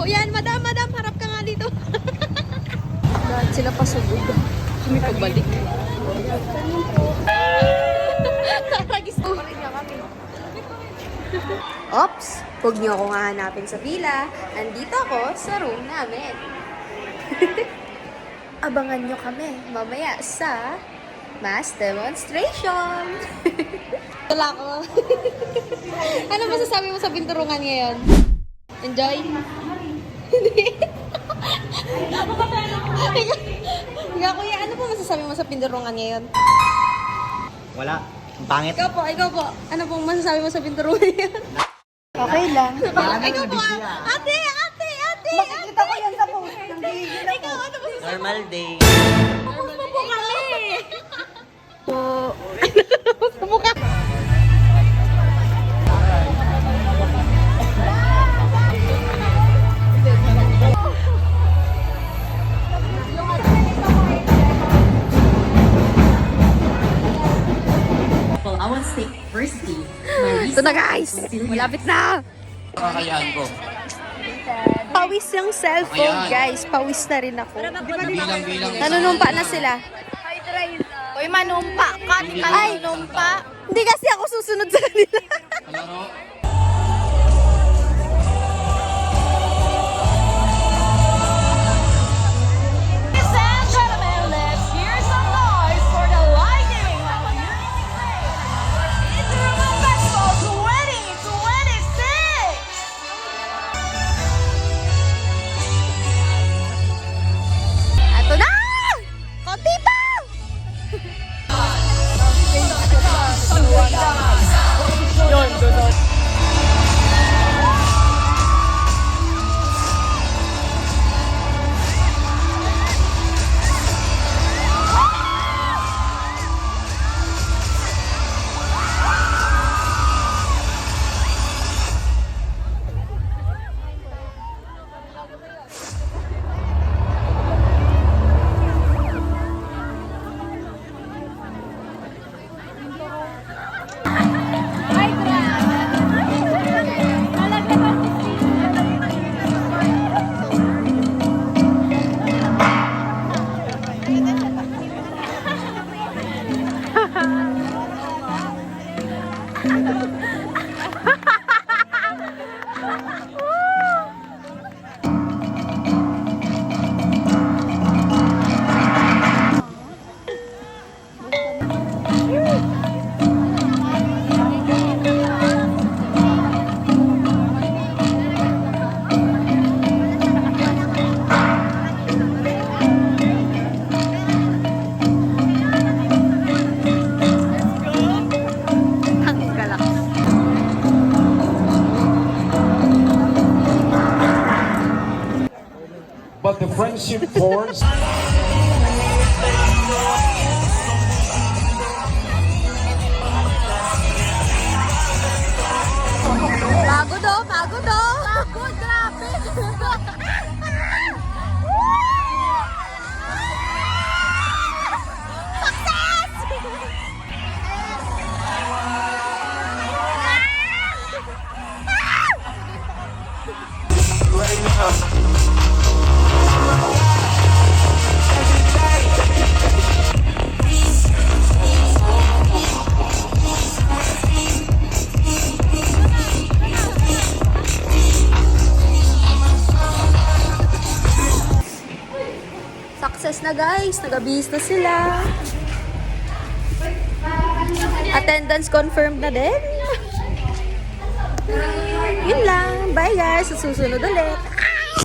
po. Yan, madam, harap ka nga dito. Lahat sila pasugod. Kami pagbalik. Taragis po. Ops! Huwag niyo akong hahanapin sa pila. Nandito ako sa room namin. Abangan niyo kami mamaya sa mass demonstration. Wala ko. Ano masasabi mo sa binturungan ngayon? Enjoy? Hindi. Higa kuya, ano po masasabi mo sa binturungan ngayon? Wala. Ang pangit. Ikaw po. Ano pong masasabi mo sa binturungan ngayon? Okay lang. Ikaw po, ate! Makikita ko yan sa post. Nanggigil ako. Ikaw, ano masasabi? Normal day. Tapos po kami! So, sa mukha. Well, I want to take firstly Ito na guys! Malapit na! Kakayaan ko. Pawis yung cellphone guys. Pawis na rin ako. Nanunumpa na sila. Uy, manumpa ka. Ay, Manumpa. hindi kasi ako susunod sa kanila. Ladies and gentlemen, let's hear some noise for the Lightning Interurban Festival 2026! Ato na! Konti pa! But the friendship forms. Pagod oh! Pagod, grabe! Success na guys! Nag-abihis na sila! Attendance confirmed na din! Yun lang! Bye guys! Sa susunod ulit!